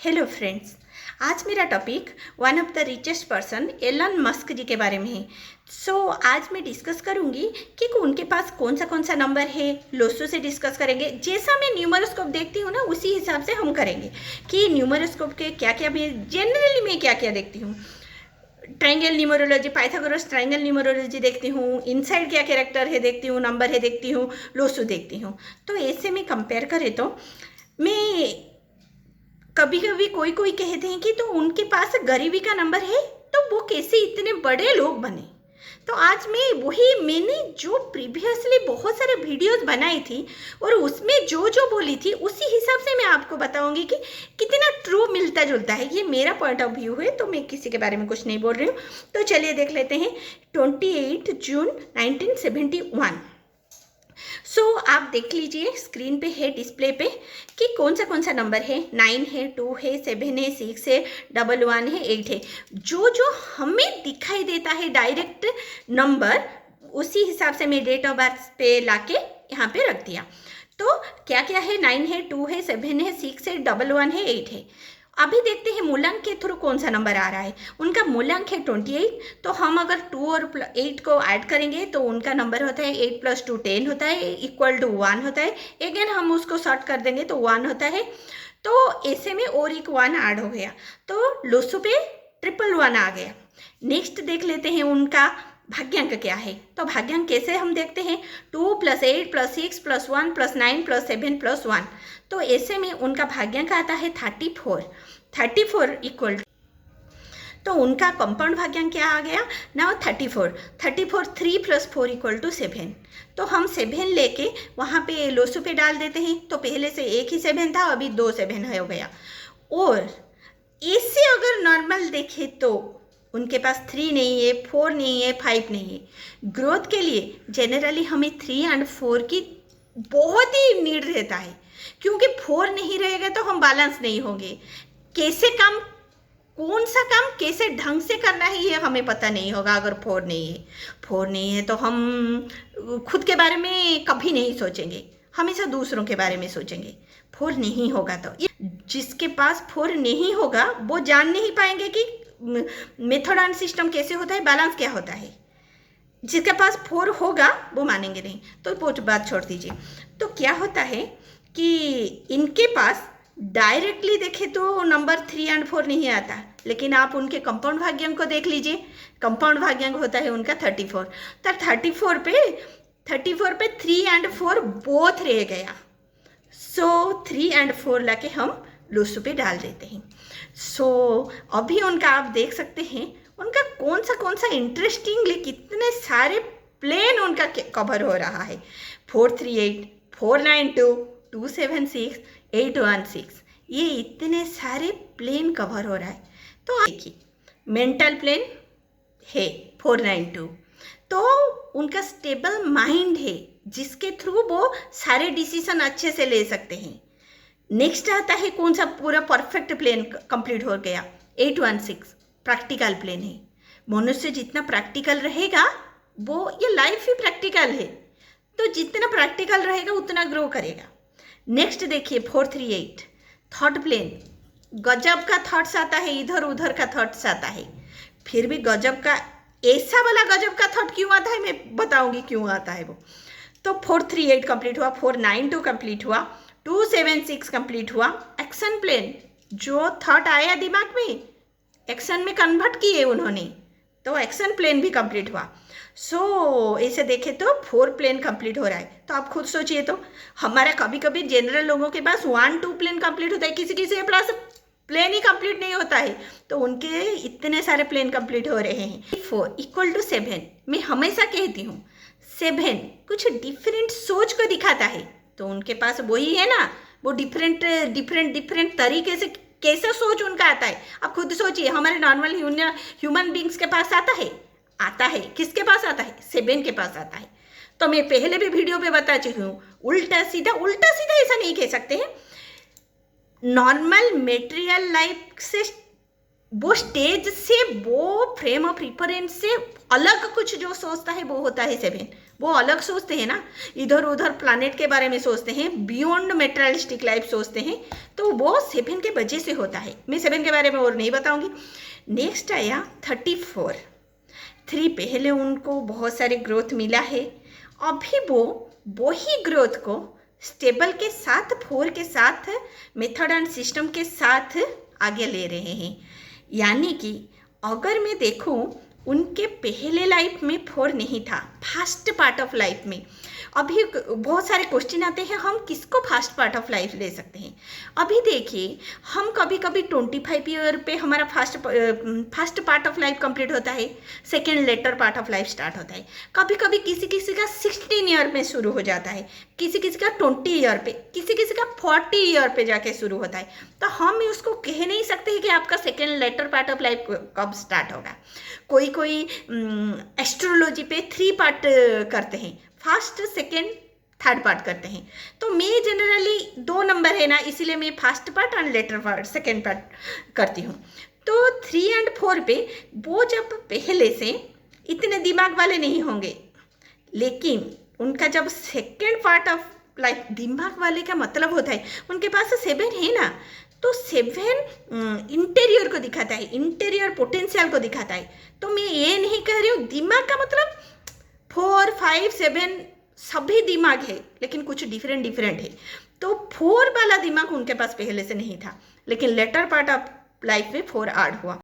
Hello friends, आज मेरा topic one of the richest person Elon Musk ji के बारे में है। आज मैं डिस्कस करूंगी कि उनके पास कौन सा नंबर है। लोसो से डिस्कस करेंगे। जैसा मैं न्यूमरोस्कोप देखती हूँ ना, उसी हिसाब से हम करेंगे कि न्यूमरोस्कोप के क्या क्या मैं क्या क्या देखती हूँ। Triangle numerology, Pythagoras triangle numerology देखती हूँ, इनसाइड क्या कैरेक्टर है देखती हूँ, नंबर है देखती हूँ, लोसो देखती हूँ। तो ऐसे में कंपेयर करें तो मैं कभी कभी कोई कहते हैं कि तो उनके पास गरीबी का नंबर है, तो वो कैसे इतने बड़े लोग बने। तो आज मैंने जो प्रीवियसली बहुत सारे वीडियोस बनाई थी और उसमें जो बोली थी उसी हिसाब से मैं आपको बताऊंगी कि कितना ट्रू मिलता जुलता है। ये मेरा पॉइंट ऑफ व्यू है, तो मैं किसी के बारे में कुछ नहीं बोल रही हूँ। तो चलिए देख लेते हैं। 28 जून 1971। आप देख लीजिए, स्क्रीन पे है, डिस्प्ले पे, कि कौन सा नंबर है। 9 है, 2 है, 7 है, 6 है, 11 है, 8 है। जो हमें दिखाई देता है डायरेक्ट नंबर, उसी हिसाब से मैं डेट ऑफ बर्थ पे लाके यहाँ पे रख दिया। तो क्या क्या है? 9 है, 2 है, 7 है, 6 है, 11 है, 8 है। अभी देखते हैं मूलांक के थ्रू कौन सा नंबर आ रहा है। उनका मूलांक है 28। तो हम अगर 2 और 8 को ऐड करेंगे तो उनका नंबर होता है 8 + 2 10 होता है, इक्वल टू 1 होता है। अगेन हम उसको शॉर्ट कर देंगे तो 1 होता है। तो ऐसे में और एक 1 ऐड हो गया, तो लोसो पे 111 आ गया। नेक्स्ट देख लेते हैं उनका भाग्यांक क्या है। तो भाग्यांक कैसे हम देखते हैं? 2 + 8 + 6 + 1 + 9 + 7 + 1। तो ऐसे में उनका भाग्यांक आता है 34 इक्वल। तो उनका कंपाउंड भाग्यांक क्या आ गया? नाउ 34 3 + 4 = 7। तो हम 7 लेके वहाँ पे लोसो पे डाल देते हैं। तो पहले से एक ही 7 था, अभी 2 7 हो गया। और ऐसे अगर नॉर्मल देखे तो उनके पास 3 नहीं है, 4 नहीं है, 5 नहीं है। ग्रोथ के लिए जनरली हमें 3 और 4 की बहुत ही नीड रहता है, क्योंकि 4 नहीं रहेगा तो हम बैलेंस नहीं होंगे। कैसे काम, कौन सा काम कैसे ढंग से करना है, ये हमें पता नहीं होगा अगर 4 नहीं है तो हम खुद के बारे में कभी नहीं सोचेंगे, हमेशा दूसरों के बारे में सोचेंगे। 4 नहीं होगा तो जिसके पास 4 नहीं होगा वो जान नहीं पाएंगे कि मेथड एंड सिस्टम कैसे होता है, बैलेंस क्या होता है। जिसके पास 4 होगा वो मानेंगे नहीं। तो वो बात छोड़ दीजिए। तो क्या होता है कि इनके पास डायरेक्टली देखे तो नंबर 3 और 4 नहीं आता, लेकिन आप उनके कंपाउंड भाग्यांक को देख लीजिए। कंपाउंड भाग्यांक होता है उनका 34। तो 34 पे 3 और 4 बोथ रह गया। 3 और 4 लाके हम लोसो पे डाल देते हैं। अभी उनका आप देख सकते हैं, उनका कौन सा इंटरेस्टिंगली कितने सारे प्लेन उनका कवर हो रहा है। 438, 492, 276, 816, ये इतने सारे प्लेन कवर हो रहा है। तो देखिए, मेंटल प्लेन है 492। तो उनका स्टेबल माइंड है, जिसके थ्रू वो सारे डिसीजन अच्छे से ले सकते हैं। नेक्स्ट आता है कौन सा? पूरा परफेक्ट प्लेन कंप्लीट हो गया, 816 प्रैक्टिकल प्लेन है। मनुष्य जितना प्रैक्टिकल रहेगा, वो ये लाइफ ही प्रैक्टिकल है, तो जितना प्रैक्टिकल रहेगा उतना ग्रो करेगा। नेक्स्ट देखिए 438 थॉट प्लेन। गजब का थॉट्स आता है, इधर उधर का थॉट्स आता है। फिर भी गजब का, ऐसा वाला गजब का थॉट क्यों आता है मैं बताऊंगी क्यों आता है वो। तो 438 कंप्लीट हुआ, 492 कंप्लीट हुआ, 276 कंप्लीट हुआ। एक्शन प्लेन, जो थॉट आया दिमाग में एक्शन में कन्वर्ट किए उन्होंने, तो एक्शन प्लेन भी कंप्लीट हुआ। ऐसे देखे तो 4 प्लेन कंप्लीट हो रहा है। तो आप खुद सोचिए, तो हमारा कभी कभी जनरल लोगों के पास 1 2 प्लेन कंप्लीट होता है, किसी के पास प्लेन ही कंप्लीट नहीं होता है। तो उनके इतने सारे प्लेन कंप्लीट हो रहे हैं। 4 = 7। मैं हमेशा कहती हूँ 7 कुछ डिफरेंट सोच को दिखाता है, तो उनके पास वही है ना, वो डिफरेंट तरीके से कैसे सोच उनका आता है। आप खुद सोचिए, हमारे नॉर्मल ह्यूमन बींग्स के पास आता है। किसके पास आता है? 7 के पास आता है। तो मैं पहले भी वीडियो पे बता चुकी हूँ, उल्टा सीधा ऐसा नहीं कह सकते हैं। नॉर्मल मेटेरियल लाइफ से, वो स्टेज से, वो फ्रेम ऑफ रिफरेंस से अलग कुछ जो सोचता है वो होता है 7। वो अलग सोचते हैं ना, इधर उधर प्लानिट के बारे में सोचते हैं, बियॉन्ड मेटेरियलिस्टिक लाइफ सोचते हैं, तो वो 7 के वजह से होता है। मैं 7 के बारे में और नहीं बताऊंगी। नेक्स्ट आया 34। 3 पहले उनको बहुत सारे ग्रोथ मिला है, अभी वो वही ग्रोथ को स्टेबल के साथ 4 के साथ मेथड एंड सिस्टम के साथ आगे ले रहे हैं। यानी कि अगर मैं देखूं, उनके पहले लाइफ में 4 नहीं था, फर्स्ट पार्ट ऑफ लाइफ में। अभी बहुत सारे क्वेश्चन आते हैं, हम किसको फर्स्ट पार्ट ऑफ लाइफ ले सकते हैं। अभी देखिए, हम कभी कभी 25 ईयर पे हमारा first part of life complete होता है, second later part of life start होता है। कभी कभी किसी किसी का 16 ईयर में शुरू हो जाता है, किसी किसी का 20 ईयर पे, किसी किसी का 40 ईयर पे जाके शुरू होता है। तो हम उसको कह नहीं सकते कि आपका second later part of life कब स्टार्ट होगा। कोई कोई एस्ट्रोलॉजी पे 3 पार्ट करते हैं, फर्स्ट सेकेंड थर्ड पार्ट करते हैं। तो मैं जनरली 2 नंबर है ना, इसीलिए मैं first part and later part second part करती हूँ। तो 3 और 4 पे वो जब पहले से इतने दिमाग वाले नहीं होंगे, लेकिन उनका जब सेकेंड पार्ट ऑफ लाइफ, दिमाग वाले का मतलब होता है उनके पास 7 है ना, तो 7 इंटीरियर को दिखाता है, इंटीरियर पोटेंशियल को दिखाता है। तो मैं ये नहीं कह रही हूँ दिमाग का मतलब 4, 5, 7 सभी दिमाग है, लेकिन कुछ डिफरेंट है। तो 4 वाला दिमाग उनके पास पहले से नहीं था, लेकिन लेटर पार्ट ऑफ लाइफ में 4 ऐड हुआ।